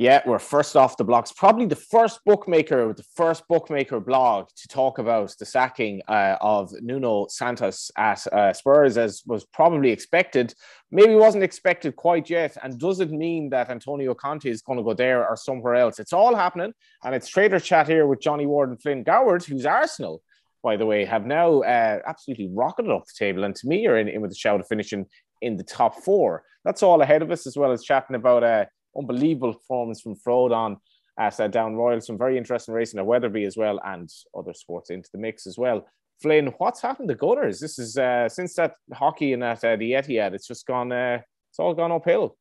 Yeah, we're first off the blocks. Probably the first bookmaker with the first bookmaker blog to talk about the sacking of Nuno Santos at Spurs, as was probably expected. Maybe wasn't expected quite yet. And does it mean that Antonio Conte is going to go there or somewhere else? It's all happening. And it's Trader Chat here with Johnny Ward and Flynn Goward, who's Arsenal, by the way, have now absolutely rocketed up the table. And to me, you're in with a shout of finishing in the top four. That's all ahead of us, as well as chatting about unbelievable performance from Frodon at Down Royal. Some very interesting racing at Wetherby as well, and other sports into the mix as well. Flynn, what's happened to Gunners? This is since that hockey and at the Etihad, it's just gone. It's all gone uphill.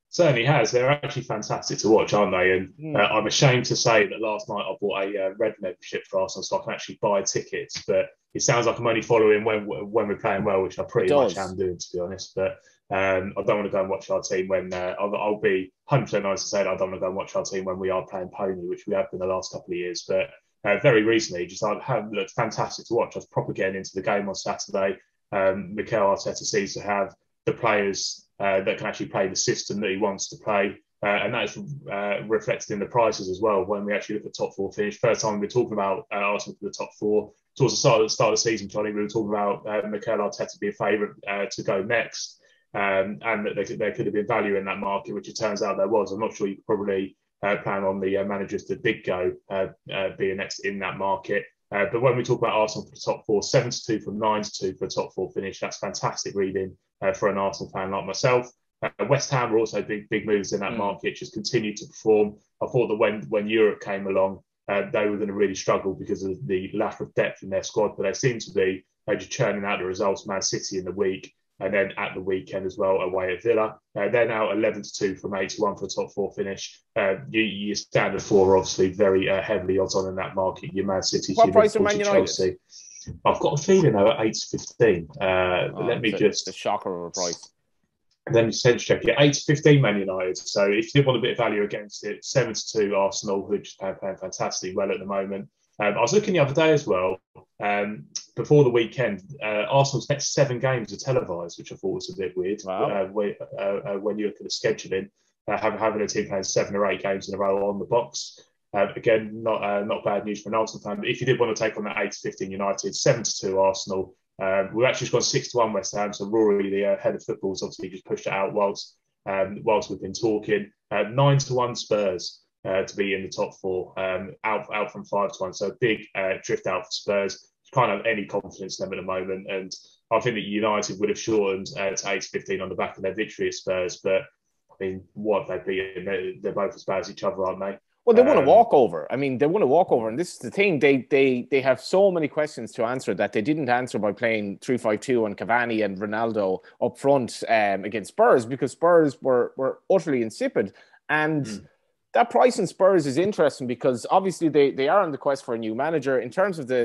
Certainly has. They're actually fantastic to watch, aren't they? And I'm ashamed to say that last night I bought a red membership for Arsenal, so I can actually buy tickets. But it sounds like I'm only following when we're playing well, which I pretty much am doing, to be honest. But I don't want to go and watch our team when I'll be 100% nice to say that I don't want to go and watch our team when we are playing pony, which we have been the last couple of years. But very recently, just looked fantastic to watch. I was proper getting into the game on Saturday. Mikel Arteta seems to have the players that can actually play the system that he wants to play. And that's reflected in the prices as well. When we actually look at top four finish, first time we're talking about Arsenal for the top four. Towards the start of the season, Johnny, we were talking about Mikel Arteta being favourite to go next. And that there could have been value in that market, which it turns out there was. I'm not sure you could probably plan on the managers that did go being next in that market. But when we talk about Arsenal for the top four, 7-2 from 9-2 for a top four finish, that's fantastic reading for an Arsenal fan like myself. West Ham were also big moves in that market, just continued to perform. I thought that when Europe came along, they were going to really struggle because of the lack of depth in their squad, but they seem to be just churning out the results. Man City in the week, and then at the weekend as well, away at Villa. They're now 11-2 from 8-1 for a top four finish. Your standard four are obviously very heavily odds on in that market. Your Man City, what price are Man United? Chelsea. I've got a feeling they're at 8-15. Let me just... It's a shocker of a price. Let me sense check it. 8-15 Man United. So if you did want a bit of value against it, 7-2 Arsenal, who are just playing fantastically well at the moment. I was looking the other day as well, before the weekend, Arsenal's next 7 games are televised, which I thought was a bit weird. Wow. When you look at the scheduling, having a team playing 7 or 8 games in a row on the box. Again, not bad news for an Arsenal fan. But if you did want to take on that 8-15 United, 7-2 Arsenal, we've actually gone 6-1 West Ham. So Rory, the head of football, has obviously just pushed it out whilst we've been talking. 9-1 Spurs. To be in the top four, out from 5-1. So a big drift out for Spurs. Can't have any confidence in them at the moment. And I think that United would have shortened to 8-15 on the back of their victory at Spurs. But I mean, what have they beaten? They're both as bad as each other, aren't they? Well, they won a walkover. I mean, they won a walkover. And this is the thing. They have so many questions to answer that they didn't answer by playing 3-5-2 and Cavani and Ronaldo up front against Spurs, because Spurs were utterly insipid. And that price in Spurs is interesting because obviously they are on the quest for a new manager. In terms of the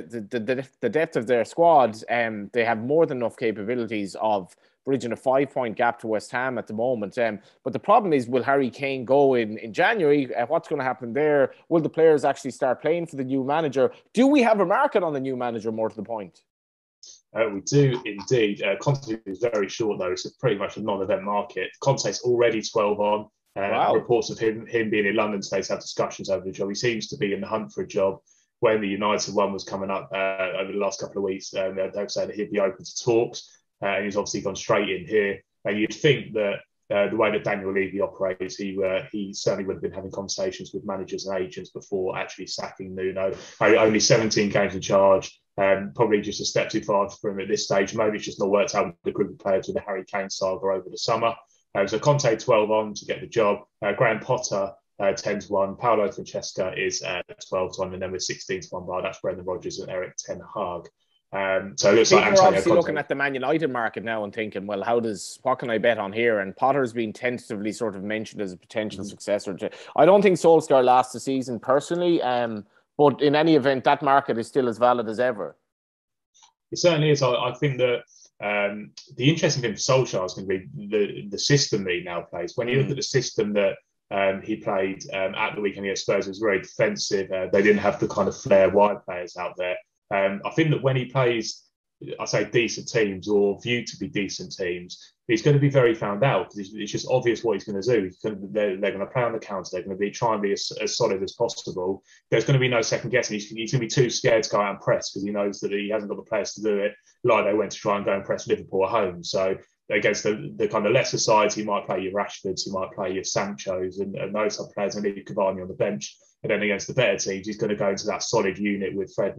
depth of their squad, they have more than enough capabilities of bridging a 5-point gap to West Ham at the moment. But the problem is, will Harry Kane go in January? What's going to happen there? Will the players actually start playing for the new manager? Do we have a market on the new manager, more to the point? We do indeed. Conte is very short though. It's pretty much a non-event market. Conte's already 12 on. Wow. Reports of him being in London today to have discussions over the job. He seems to be in the hunt for a job. When the United one was coming up over the last couple of weeks, they were saying that he'd be open to talks. And he's obviously gone straight in here. And you'd think that the way that Daniel Levy operates, he certainly would have been having conversations with managers and agents before actually sacking Nuno. Only 17 games in charge. Probably just a step too far for him at this stage. Maybe it's just not worked out with the group of players with the Harry Kane saga over the summer. So Conte 12 on to get the job. Graham Potter 10-1. Paolo Francesca is 12-1, and then with 16-1 bar, that's Brendan Rodgers and Eric Ten Hag. So it looks like People are obviously looking at the Man United market now and thinking, well, what can I bet on here? And Potter's been tentatively sort of mentioned as a potential successor. I don't think Solskjaer lasts the season personally, but in any event, that market is still as valid as ever. It certainly is. I think that the interesting thing for Solskjaer is going to be the system that he now plays. When you look at the system that he played at the weekend against Spurs, it was very defensive. They didn't have the kind of flair wide players out there. I think that when he plays I say decent teams or viewed to be decent teams, he's going to be very found out because it's just obvious what he's going to do. They're going to play on the counter. They're going to try and be as solid as possible. There's going to be no second guessing. He's going to be too scared to go out and press because he knows that he hasn't got the players to do it like they went to try and go and press Liverpool at home. So against the kind of lesser sides, he might play your Rashfords, he might play your Sanchos and those type of players and leave Cavani on the bench. And then against the better teams, he's going to go into that solid unit with Fred,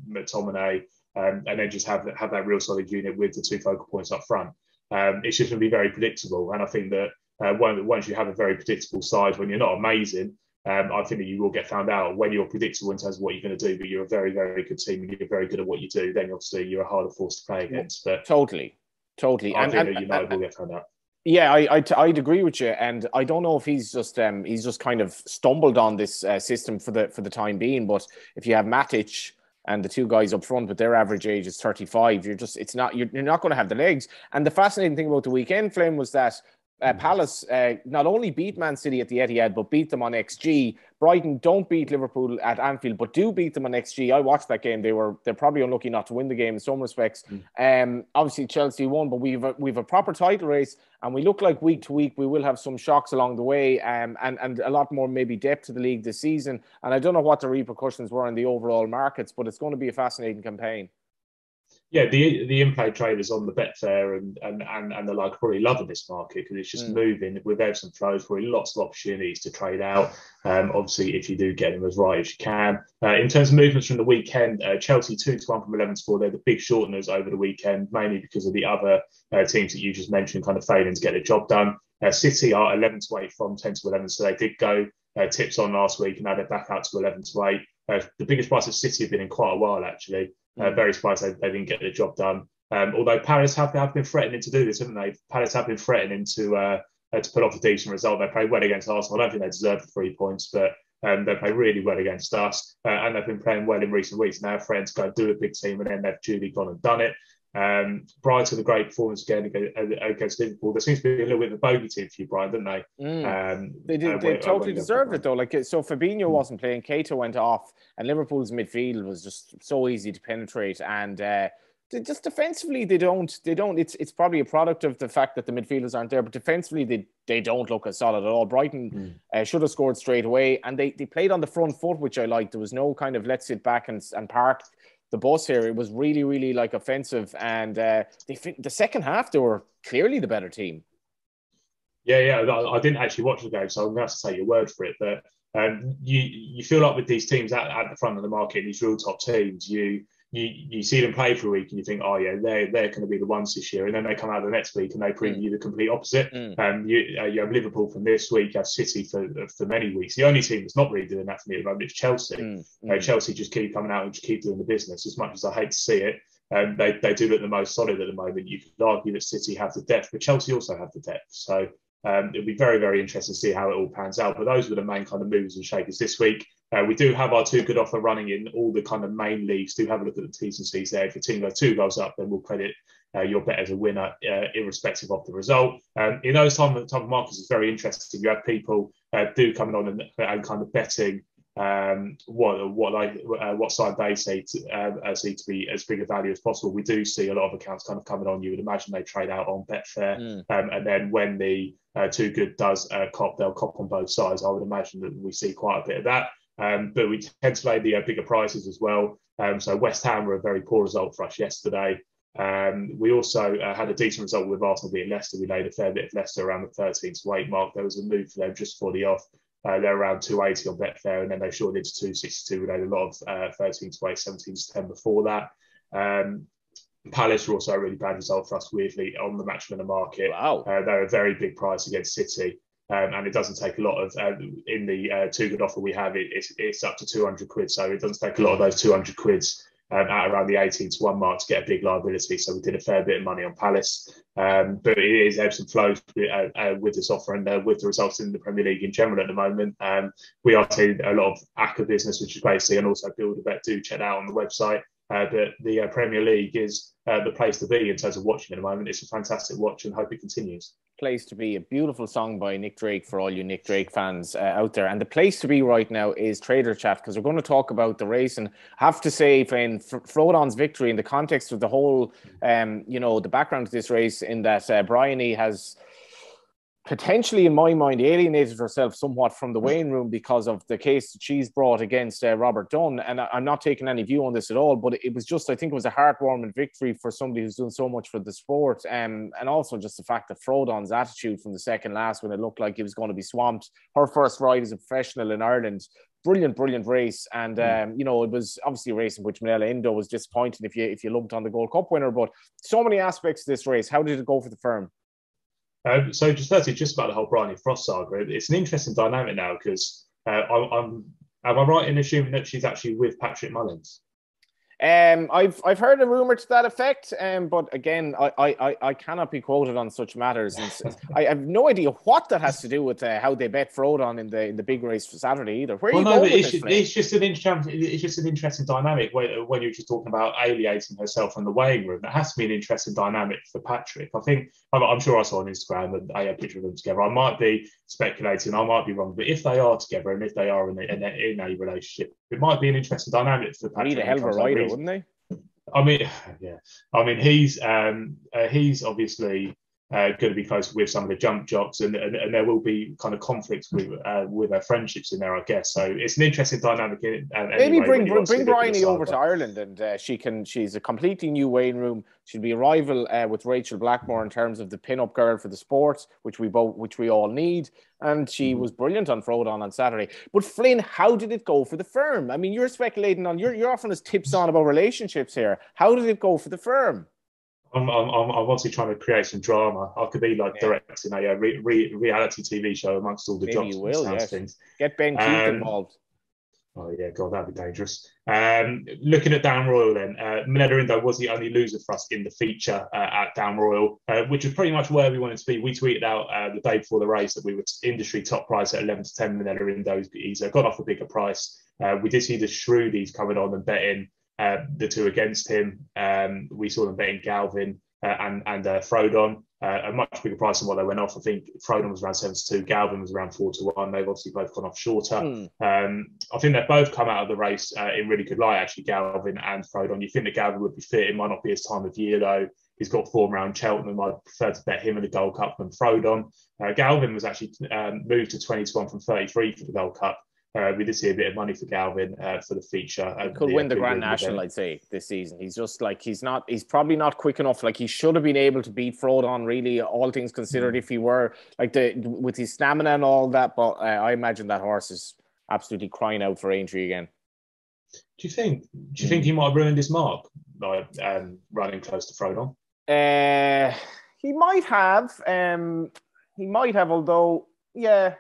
McTominay, and then just have that real solid unit with the two focal points up front. It's just going to be very predictable. And I think that once you have a very predictable side, when you're not amazing, I think that you will get found out. When you're predictable in terms of what you're going to do, but you're a very, very good team and you're very good at what you do, then obviously you're a harder force to play against. But totally. I think that United will get found out. Yeah, I'd agree with you, and I don't know if he's just kind of stumbled on this system for the time being. But if you have Matic and the two guys up front, but their average age is 35, you're not going to have the legs. And the fascinating thing about the weekend, Flynn, was that Palace not only beat Man City at the Etihad, but beat them on XG. Brighton don't beat Liverpool at Anfield, but do beat them on XG. I watched that game. They're probably unlucky not to win the game in some respects. Obviously, Chelsea won, but we've a proper title race, and we look like week to week we will have some shocks along the way, and a lot more maybe depth to the league this season. And I don't know what the repercussions were in the overall markets, but it's going to be a fascinating campaign. Yeah, the in-play traders on the Betfair and the like probably loving this market because it's just moving with ebbs and flows. Probably lots of opportunities to trade out. Obviously, if you do get them as right as you can. In terms of movements from the weekend, Chelsea 2-1 from 11-4. They're the big shorteners over the weekend, mainly because of the other teams that you just mentioned, kind of failing to get the job done. City are 11-8 from 10-11, so they did go tips on last week and now they're back out to 11-8. The biggest price of City have been in quite a while actually. Very surprised they didn't get the job done. Although Palace have been threatening to do this, haven't they? Palace have been threatening to put off a decent result. They played well against Arsenal. I don't think they deserved the 3 points, but they played really well against us. And they've been playing well in recent weeks. Now threatened to go do a big team, and then they've duly gone and done it. Brighton, a great performance again against Liverpool. There seems to be a little bit of a bogey team for you, Brian, didn't they? They totally deserved it though. So Fabinho wasn't playing, Keita went off, and Liverpool's midfield was just so easy to penetrate. And just defensively, they don't. It's probably a product of the fact that the midfielders aren't there, but defensively they don't look as solid at all. Brighton should have scored straight away, and they played on the front foot, which I liked. There was no kind of let's sit back and park the bus here. It was really, really like offensive, and the second half they were clearly the better team. Yeah, I didn't actually watch the game, so I'm going to have to take your word for it. But you feel like with these teams at the front of the market, these real top teams, you see them play for a week and you think, oh yeah, they're going to be the ones this year, and then they come out the next week and they prove you the complete opposite. You have Liverpool from this week, you have City for many weeks. The only team that's not really doing that for me at the moment is Chelsea. Chelsea just keep coming out and just keep doing the business. As much as I hate to see it, they do look the most solid at the moment. You could argue that City have the depth, but Chelsea also have the depth. So it'll be very, very interesting to see how it all pans out. But those were the main kind of movers and shakers this week. We do have our 2 good offer running in all the kind of main leagues. Do have a look at the T's and C's there. If your team goes 2 goals up, then we'll credit your bet as a winner, irrespective of the result. In those type of markets, it's very interesting. You have people do coming on and kind of betting what side they see to be as big a value as possible. We do see a lot of accounts kind of coming on. You would imagine they trade out on Betfair, and then when the 2 good does cop, they'll cop on both sides. I would imagine that we see quite a bit of that. But we tend to lay the bigger prices as well. So West Ham were a very poor result for us yesterday. We also had a decent result with Arsenal beating Leicester. We laid a fair bit of Leicester around the 13-8 mark. There was a move for them just for the off. They're around 280 on Betfair, and then they shorted into 262. We laid a lot of 13-8, 17-10 before that. Palace were also a really bad result for us, weirdly, on the match winner market. Wow. They're a very big price against City. And it doesn't take a lot of, in the 2 good offer we have, it's up to 200 quid. So it doesn't take a lot of those 200 quids at around the 18-1 mark to get a big liability. So we did a fair bit of money on Palace. But it is ebbs and flows with this offer and with the results in the Premier League in general at the moment. We are seeing a lot of ACCA business, which is great to see, and also Build a Bet. Do check that out on the website. But the Premier League is the place to be in terms of watching at the moment. It's a fantastic watch and hope it continues. place to be. A beautiful song by Nick Drake for all you Nick Drake fans out there. And the place to be right now is Trader Chat, because we're going to talk about the race. And I have to say, Frodon's victory in the context of the whole, the background to this race, in that Bryony has potentially, in my mind, alienated herself somewhat from the weighing room because of the case that she's brought against Robert Dunn. And I'm not taking any view on this at all, but it was just, I think it was a heartwarming victory for somebody who's done so much for the sport. And also just the fact that Frodon's attitude from the second last, when it looked like he was going to be swamped, her first ride as a professional in Ireland, brilliant race. And, it was obviously a race in which Manila Indo was disappointed if you lumped on the Gold Cup winner, but so many aspects of this race. How did it go for the firm? So just firstly, just about the whole Bryony Frost saga, it's an interesting dynamic now because am I right in assuming that she's actually with Patrick Mullins? I've heard a rumor to that effect, but again, I cannot be quoted on such matters. And I have no idea what that has to do with how they bet Frodon in the big race for Saturday either. Where are you going with this? It's just an interesting dynamic when you're just talking about alienating herself from the weighing room. That has to be an interesting dynamic for Patrick. I'm sure I saw on Instagram and I had a picture of them together. I might be speculating, I might be wrong, but if they are together and if they are in a relationship, it might be an interesting dynamic for Patrick. Need a hell of a rider, wouldn't they? I mean, yeah. I mean, he's obviously going to be close with some of the jump jocks, and there will be kind of conflicts with their friendships in there, I guess. So it's an interesting dynamic. Maybe bring Bryony over to Ireland, and she's a completely new weighing room. She'll be a rival with Rachel Blackmore in terms of the pin-up girl for the sport, which we all need. And she was brilliant on Frodon on Saturday. But Flynn, how did it go for the firm? I mean, you're speculating on, you're offering us tips on about relationships here. How did it go for the firm? I'm obviously trying to create some drama. I could be directing a reality TV show amongst all the Maybe jobs. You will, yes. Things. Get Ben Keith involved. Oh yeah, God, that'd be dangerous. Looking at Down Royal then, Manila Indo was the only loser for us in the feature at Down Royal, which is pretty much where we wanted to be. We tweeted out the day before the race that we were industry top price at 11 to 10 Manila Indo. He's got off a bigger price. We did see the Shrewdies coming on and betting the two against him. We saw them betting Galvin and Frodon. A much bigger price than what they went off. I think Frodon was around 7 to 2, Galvin was around 4 to 1. They've obviously both gone off shorter. I think they've both come out of the race in really good light, actually, Galvin and Frodon. You think that Galvin would be fit. It might not be his time of year, though. He's got form around Cheltenham. I'd prefer to bet him in the Gold Cup than Frodon. Galvin was actually moved to 20 to 1 from 33 for the Gold Cup. We did see a bit of money for Galvin for the feature. He could win the Grand National, I'd say, this season. He's just he's probably not quick enough. Like, he should have been able to beat Frodon, really, all things considered, if he were, with his stamina and all that. But I imagine that horse is absolutely crying out for Aintree again. Do you think he might have ruined his mark by running close to Frodon? He might have. Although, yeah.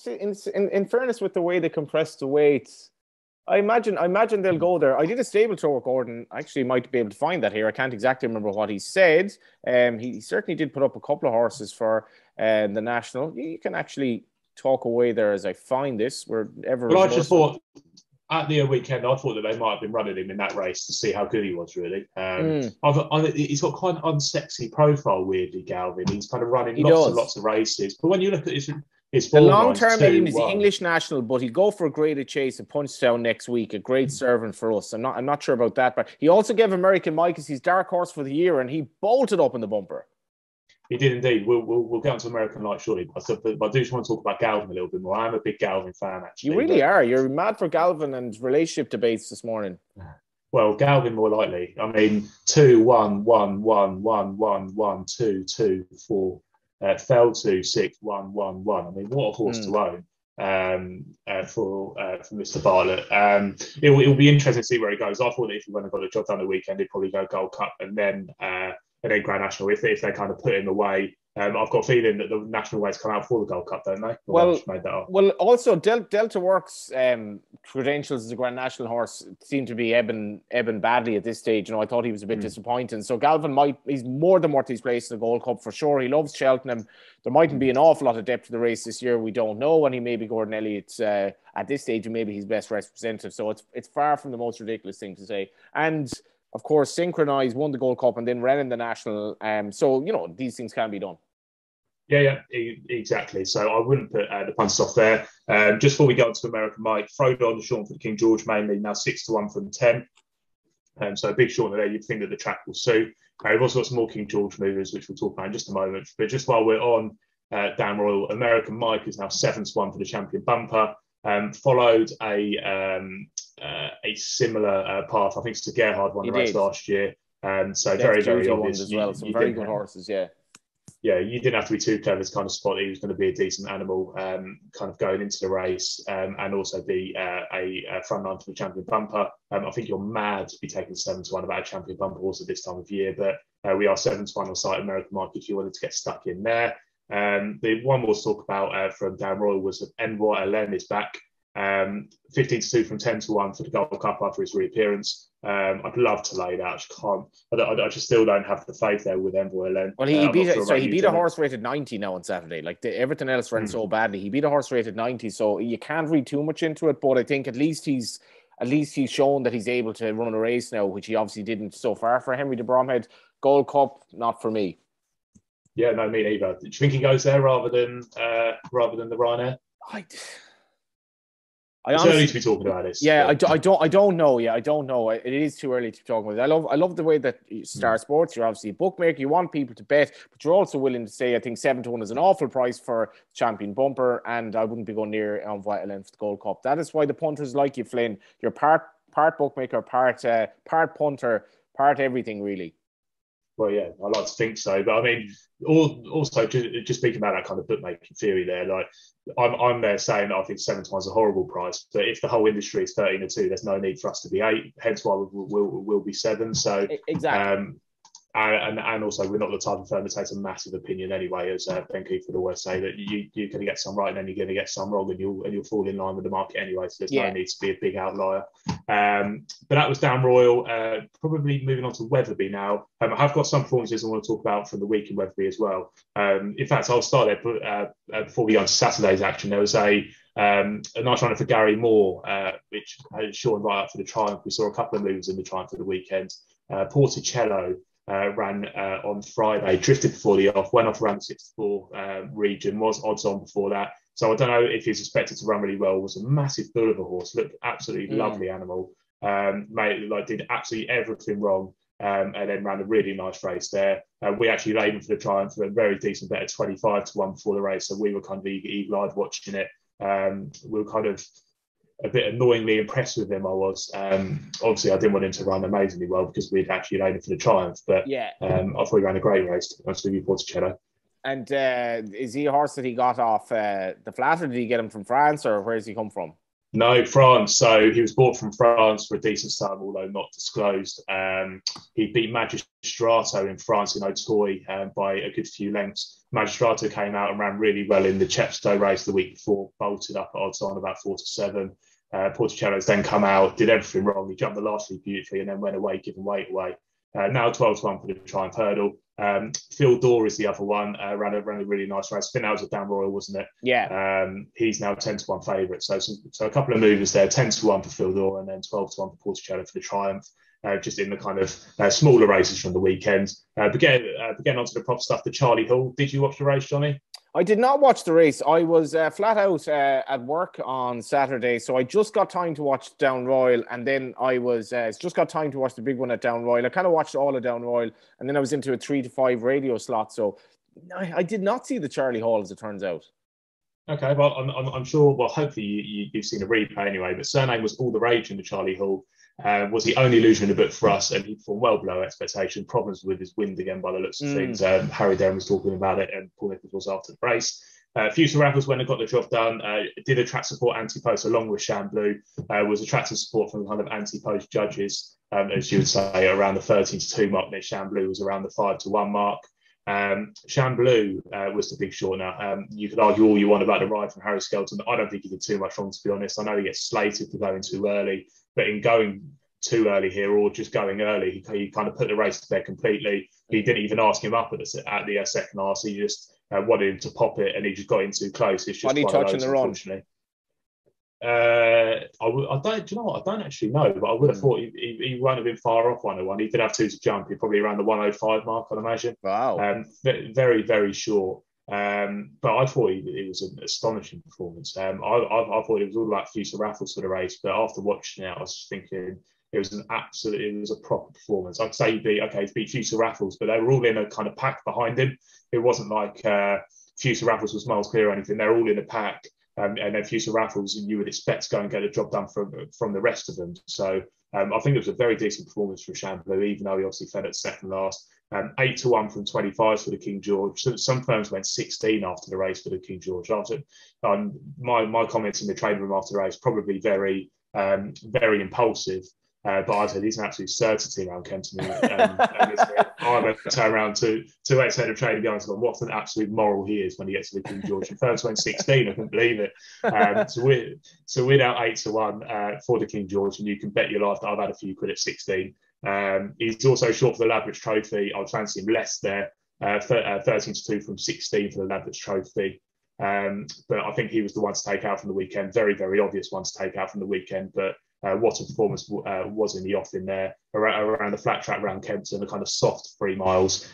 In fairness, with the way they compress the weights, I imagine they'll go there. I did a stable tour with Gordon. I actually might be able to find that here. I can't exactly remember what he said. He certainly did put up a couple of horses for the National. You can actually talk away there as I find this. Well, I just thought at the weekend, I thought that they might have been running him in that race to see how good he was, really. He's got quite an unsexy profile, weirdly, Galvin. He's kind of running lots and lots of races. But when you look at his the long-term aim is the English National, but he'll go for a graded chase at Punchestown next week. A great servant for us. I'm not sure about that, but he also gave American Mike as his dark horse for the year, and he bolted up in the bumper. He did indeed. We'll get on to American Light shortly, but I do just want to talk about Galvin a little bit more. I'm a big Galvin fan, actually. You really are. You're mad for Galvin and relationship debates this morning. Well, Galvin more likely. I mean, 2, 1, 1, 1, 1, 1, 1, 2, 2, 4. Fell to 6, 1, 1, 1. I mean, what a horse to own for Mr. Bartlett. It'll be interesting to see where he goes. I thought that if he went and got the job done the weekend, he'd probably go Gold Cup and then Grand National if they kind of put him away. I've got a feeling that the national weights come out for the Gold Cup, don't they? Well, also Delta Works' credentials as a Grand National horse seem to be ebbing badly at this stage. I thought he was a bit disappointing. So Galvin he's more than worth his place in the Gold Cup for sure. He loves Cheltenham. There mightn't be an awful lot of depth to the race this year. We don't know. And he may be Gordon Elliott's, at this stage, maybe his best representative. So it's far from the most ridiculous thing to say. And of course, Synchronise won the Gold Cup and then ran in the National. So, these things can be done. Exactly. So I wouldn't put the punters off there. Just before we go on to American Mike, Frodon, Sean for the King George mainly, now 6-1 from 10. So a big short there, you'd think that the track will suit. We've also got some more King George movers, which we'll talk about in just a moment. But just while we're on Dan Royal, American Mike is now 7-1 for the champion bumper. Followed a similar path. I think it's to Gerhard won the race last year. So very, very obvious. As well. Some very good horses, yeah. Yeah, you didn't have to be too clever to kind of spot that he was going to be a decent animal, kind of going into the race, and also be a front line for the champion bumper. I think you're mad to be taking 7-1 about a champion bumper horse at this time of year, but we are 7-1 on site American Market if you wanted to get stuck in there. The one we'll talk about from Dan Royal was that Envoy Len is back. 15-2 from 10-1 for the Gold Cup after his reappearance. I'd love to lay that. I just can't. I just still don't have the faith there with Envoy Len. Well, he beat a horse rated 90 now on Saturday. Like everything else ran so badly. He beat a horse rated 90, so you can't read too much into it. But I think at least he's shown that he's able to run a race now, which he obviously didn't so far for Henry de Bromhead. Gold Cup, not for me. Yeah, no, me neither. Do you think he goes there rather than the Ryanair? It's early to be talking about this. Yeah, I don't know. Yeah, I don't know. It is too early to be talking about it. I love the way that Star Sports, you're obviously a bookmaker. You want people to bet, but you're also willing to say, I think 7-1 is an awful price for champion bumper, and I wouldn't be going near on Vital End for the Gold Cup. That is why the punters like you, Flynn. You're part bookmaker, part punter, part everything, really. Well, yeah, I like to think so. But I mean, also just speaking about that kind of bookmaking theory there, like I'm there saying that I think 7-1 is a horrible price. But if the whole industry is 13-2, there's no need for us to be 8. Hence why we'll be 7. So exactly. And also, we're not the type of firm that takes a massive opinion anyway, as Ben Keith would always say, that you're going to get some right and then you're going to get some wrong, and you'll fall in line with the market anyway. So there's no need to be a big outlier. But that was Dan Royal. Probably moving on to Wetherby now. I have got some performances I want to talk about from the week in Wetherby as well. In fact, I'll start there. Before we go on to Saturday's action, there was a nice runner for Gary Moore, which had Sean right up for the Triumph. We saw a couple of moves in the Triumph for the weekend. Porticello ran on Friday, drifted before the off, went off around the 64 region, was odds on before that. So I don't know if he's expected to run really well. Was a massive bull of a horse, looked absolutely lovely animal. Did absolutely everything wrong, and then ran a really nice race there. We actually laid him for the Triumph for a very decent bet at 25-1 before the race, so we were kind of eagle-eyed watching it. We were kind of a bit annoyingly impressed with him. I was obviously I didn't want him to run amazingly well because we'd actually laid him for the Triumph, but I thought he ran a great race, to be honest with you, Porticello. And is he a horse that he got off the flat, or did he get him from France, or where does he come from? No, France. So he was bought from France for a decent sum, although not disclosed. He beat Magistrato in France in Auteuil by a good few lengths. Magistrato came out and ran really well in the Chepstow race the week before, bolted up at odds on about 4-7. Porticello's then come out, did everything wrong. He jumped the last lead beautifully and then went away, giving weight away. Now 12-1 for the Triumph Hurdle. Phil Dorr is the other one. Ran a really nice race. I think that was a Dan Royal, wasn't it? Yeah. He's now 10-1 favourite. So a couple of movers there. 10-1 for Phil Dorr and then 12-1 for Porticello for the Triumph. Just in the kind of smaller races from the weekend. Getting onto the prop stuff, the Charlie Hall. Did you watch the race, Johnny? I did not watch the race. I was flat out at work on Saturday, so I just got time to watch Down Royal, and then I was just got time to watch the big one at Down Royal. I kind of watched all of Down Royal, and then I was into a 3 to 5 radio slot, so I did not see the Charlie Hall, as it turns out. Okay, well, I'm sure, well, hopefully you've seen a replay anyway, but surname was all the rage in the Charlie Hall. Was the only illusion in the book for us, and he performed well below expectation. Problems with his wind again by the looks of things. Harry Derham was talking about it, and Paul Nichols was after the race. Future Raffles went and got the job done. Did attract support anti-post along with Chamblou. Was attracting support from kind of anti-post judges, as you would say, around the 13-2 mark. Then Chamblou was around the 5-1 mark. Chamblou was the big short now. You could argue all you want about the ride from Harry Skelton. I don't think he did too much wrong, to be honest. I know he gets slated for going too early, but in going too early here or just going early, he kind of put the race to bed completely. He didn't even ask him up at the second half. He just wanted him to pop it, and he just got in too close. It's just what he touching the run? I don't. Do you know what? I don't actually know, but I would have thought he won't have been far off 101. He did have 2 to jump. He probably around the 105 mark, I'd imagine. Wow. Very, very short. But I thought it was an astonishing performance. I thought it was all about Future Raffles for the race, but after watching it, I was thinking it was a proper performance. I'd say he beat Future Raffles, but they were all in a kind of pack behind him. It wasn't like Future Raffles was miles clear or anything. They're all in a pack. And then Future Raffles, you would expect to go and get the job done from the rest of them. So I think it was a very decent performance from Chamblou, even though he obviously fell at second last. 8-1 from 25 for the King George. Some firms went 16 after the race for the King George. My comments in the trade room after the race probably very impulsive. But I said he's an absolute certainty around Kenton. I went to turn around to ex-head of trading guys and what an absolute moral he is when he gets to the King George. And firms went 16, I couldn't believe it. So we're now 8-1 for the King George, and you can bet your life that I've had a few quid at 16. He's also short for the Ladbrokes Trophy. I'll fancy him less there, 13-2 from 16 for the Ladbrokes Trophy. But I think he was the one to take out from the weekend. Very, very obvious one to take out from the weekend. But what a performance was in the offing there around the flat track around Kempton, the kind of soft 3 miles.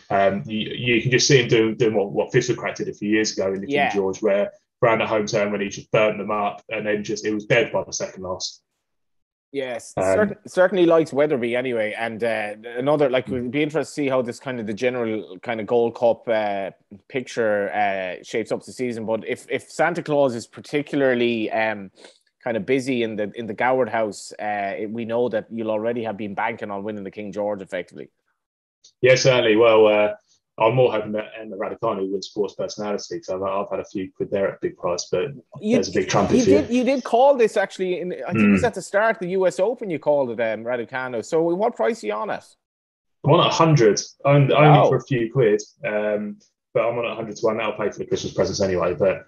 You can just see him doing what Fisselcrack did a few years ago in the King George, where around the home turn when he just burnt them up and then it was dead by the second last. Yes, certainly likes Weatherby anyway, and another it'd be interesting to see how this kind of the general kind of Gold Cup picture shapes up the season. But if Santa Claus is particularly kind of busy in the Goward house, we know that you'll already have been banking on winning the King George effectively. Yeah, certainly. Well, I'm more hoping that Emma Raducanu wins sports personality, because I've had a few quid there at big price, but there's a big trumpet for you. You did call this actually, I think it was at the start of the US Open you called it, Raducanu. So what price are you on it? I'm on at 100, only for a few quid, but I'm on at 100 to 1. That'll pay for the Christmas presents anyway. But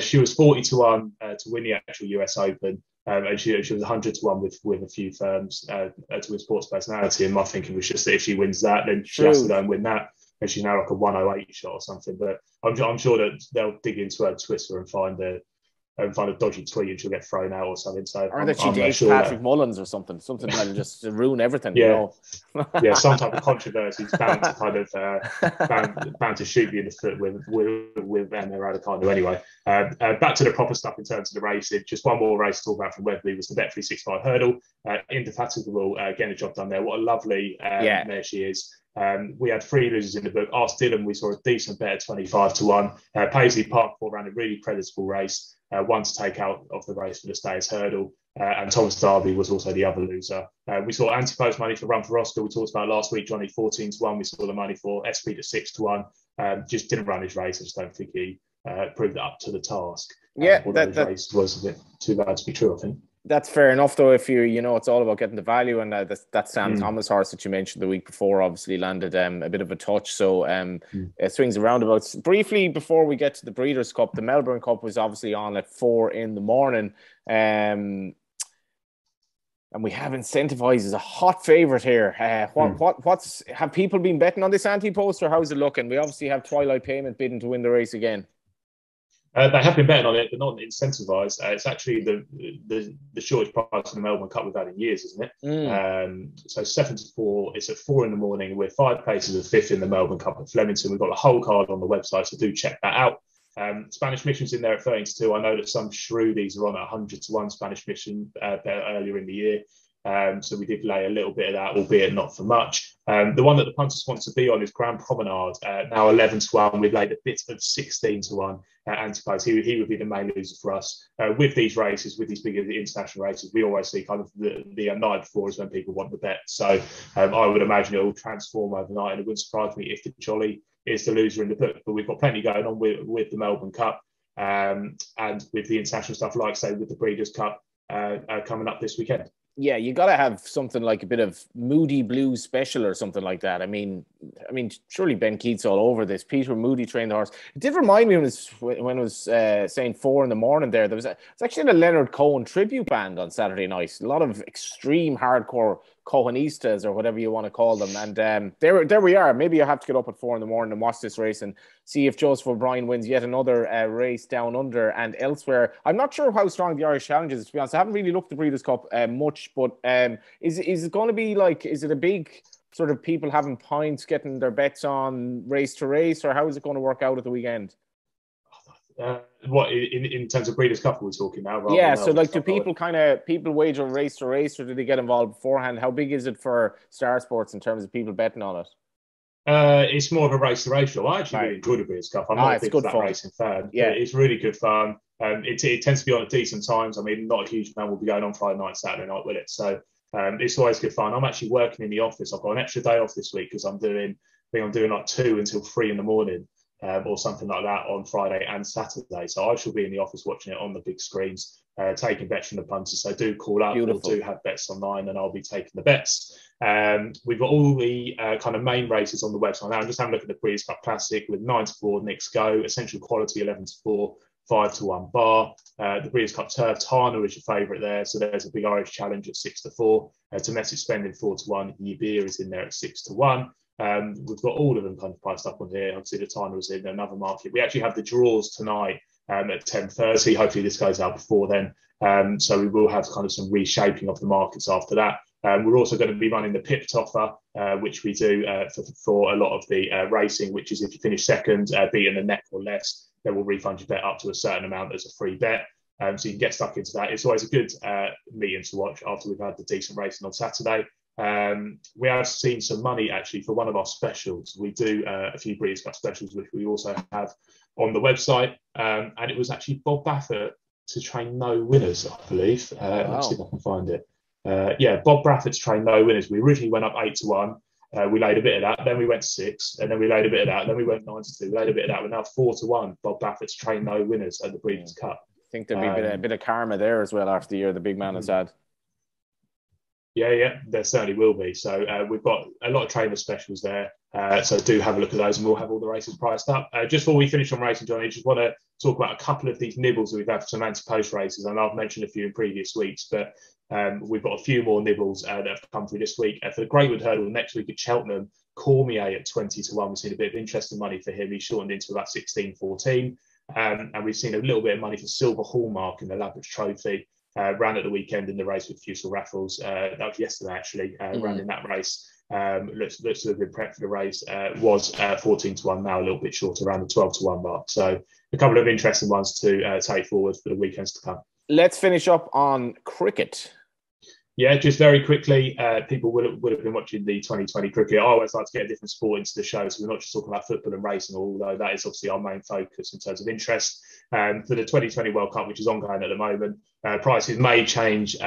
she was 40 to 1 to win the actual US Open. And she was 100 to 1 with a few firms to win sports personality. And my thinking was just that if she wins that, then she has to go and win that. And she's now like a 108 shot or something. But I'm sure that they'll dig into her Twitter and find a dodgy tweet and she'll get thrown out or something. So or that she dates Patrick Mullins or something that'll just ruin everything. Yeah, you know? Some type of controversy is bound to kind of bound to shoot you in the foot with Emma Raducanu anyway. Back to the proper stuff in terms of the racing. Just one more race to talk about from Weatherby was the Bet365 hurdle. Indefatigable, getting the job done there. What a lovely mare she is. We had 3 losers in the book. Asked Dylan, we saw a decent bet at 25 to 1. Paisley Parkport ran a really creditable race. One to take out of the race for the Stayers Hurdle, and Thomas Darby was also the other loser. We saw anti-post money for Run for Oscar. We talked about last week, Johnny 14 to 1. We saw the money for SP to 6 to 1. Just didn't run his race. I just don't think he proved it up to the task. His race was a bit too bad to be true, I think. That's fair enough, though. If it's all about getting the value, and that Sam Thomas horse that you mentioned the week before obviously landed a bit of a touch. So swings and roundabouts. Briefly, before we get to the Breeders' Cup, the Melbourne Cup was obviously on at 4 a.m. And we have Incentivise as a hot favourite here. Have people been betting on this anti-post, or how's it looking? We obviously have Twilight Payment bidding to win the race again. They have been betting on it, but not incentivised. It's actually the shortest price in the Melbourne Cup we've had in years, isn't it? So 7 to 4. It's at 4 a.m. We're 5 places of 5th in the Melbourne Cup at Flemington. We've got the whole card on the website, so do check that out. Spanish Mission's in there at 13 to 2. I know that some Shrewdies are on at 100 to 1 Spanish Mission earlier in the year. So we did lay a little bit of that, albeit not for much. The one that the punters want to be on is Grand Promenade, now 11 to 1. We've laid a bit of 16 to 1. Antipose, he would be the main loser for us. With these races, with these big international races, we always see kind of the night before is when people want the bet. So I would imagine it will transform overnight, and it wouldn't surprise me if the Jolly is the loser in the book. But we've got plenty going on with the Melbourne Cup and with the international stuff, like say with the Breeders' Cup coming up this weekend. Yeah, you got to have something like a bit of Moody Blues special or something like that. I mean, surely Ben Keats all over this. Peter Moody trained the horse. It did remind me when it was saying 4 a.m. there. It's actually a Leonard Cohen tribute band on Saturday night. A lot of extreme hardcore Cohenistas or whatever you want to call them. And there we are. Maybe I have to get up at 4 a.m. and watch this race and see if Joseph O'Brien wins yet another race down under and elsewhere. I'm not sure how strong the Irish Challenge is, to be honest. I haven't really looked at the Breeders' Cup much, but is it going to be like, is it a big sort of people having points, getting their bets on race to race, or how is it going to work out at the weekend? What in terms of Breeders' Cup we're talking now? Yeah, so like, do people wager race to race, or do they get involved beforehand? How big is it for Star Sports in terms of people betting on it? It's more of a race to race show. I actually really enjoy the Breeders' Cup. I'm not a big flat racing fan, but it's really good fun. It tends to be on at decent times. I mean, not a huge amount will be going on Friday night, Saturday night with it. So it's always good fun. I'm actually working in the office. I've got an extra day off this week because I'm doing like 2 until 3 in the morning. Or something like that on Friday and Saturday. So I shall be in the office watching it on the big screens, taking bets from the punters. So do call up or do have bets online, and I'll be taking the bets. We've got all the kind of main races on the website now. I'm just having a look at the Breeders' Cup Classic with 9-4 Knicks Go, Essential Quality 11-4, 5-1 Bar. The Breeders' Cup Turf, Tana is your favourite there. So there's a big Irish Challenge at 6-4. Domestic Spending 4-1. Yibir is in there at 6-1. We've got all of them kind of priced up on here. Obviously, the timer was in another market. We actually have the draws tonight at 10:30. Hopefully, this goes out before then. So we will have kind of some reshaping of the markets after that. We're also going to be running the Pip Offer, which we do for a lot of the racing, which is if you finish second, beating the neck or less, then we'll refund your bet up to a certain amount as a free bet. So you can get stuck into that. It's always a good meeting to watch after we've had the decent racing on Saturday. We have seen some money actually for one of our specials. We do a few Breeders' Cup specials, which we also have on the website. And it was actually Bob Baffert to train no winners, I believe. Let's see if I can find it. Bob Baffert to train no winners. We originally went up 8-1. We laid a bit of that. Then we went 6, and then we laid a bit of that. Then we went 9-2. We laid a bit of that. We're now 4-1. Bob Baffert to train no winners at the Breeders' Cup. I think there'd be a bit of karma there as well after the year the big man has had. Yeah, there certainly will be. So we've got a lot of trainer specials there. So do have a look at those, and we'll have all the races priced up. Just before we finish on racing, Johnny, I just want to talk about a couple of these nibbles that we've had for some anti-post races. I know I've mentioned a few in previous weeks, but we've got a few more nibbles that have come through this week. For the Greatwood Hurdle next week at Cheltenham, Cormier at 20-1. We've seen a bit of interesting money for him. He's shortened into about 16-14. And we've seen a little bit of money for Silver Hallmark in the Ladbrokes Trophy. Ran at the weekend in the race with Fusel Raffles. That was yesterday, actually. Ran in that race. Looks to have been prepped for the race. Was 14-1, now a little bit short, around the 12-1 mark. So a couple of interesting ones to take forward for the weekends to come. Let's finish up on cricket. Yeah, just very quickly, people would have been watching the 2020 cricket. I always like to get a different sport into the show, so we're not just talking about football and racing, although that is obviously our main focus in terms of interest. For the 2020 World Cup, which is ongoing at the moment, prices may change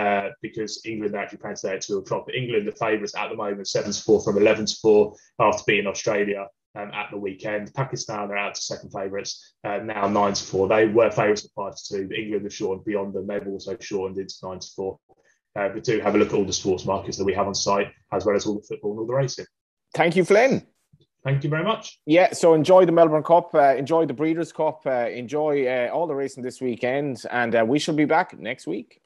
because England are actually playing today at 2 o'clock. But England, the favourites at the moment, 7-4 from 11-4 after beating Australia at the weekend. Pakistan are out to second favourites, now 9-4. They were favourites at 5-2, but England have shortened beyond them. They've also shortened into 9-4. But do have a look at all the sports markets that we have on site, as well as all the football and all the racing. Thank you, Flynn. Thank you very much. Yeah, so enjoy the Melbourne Cup, enjoy the Breeders' Cup, enjoy all the racing this weekend, and we shall be back next week.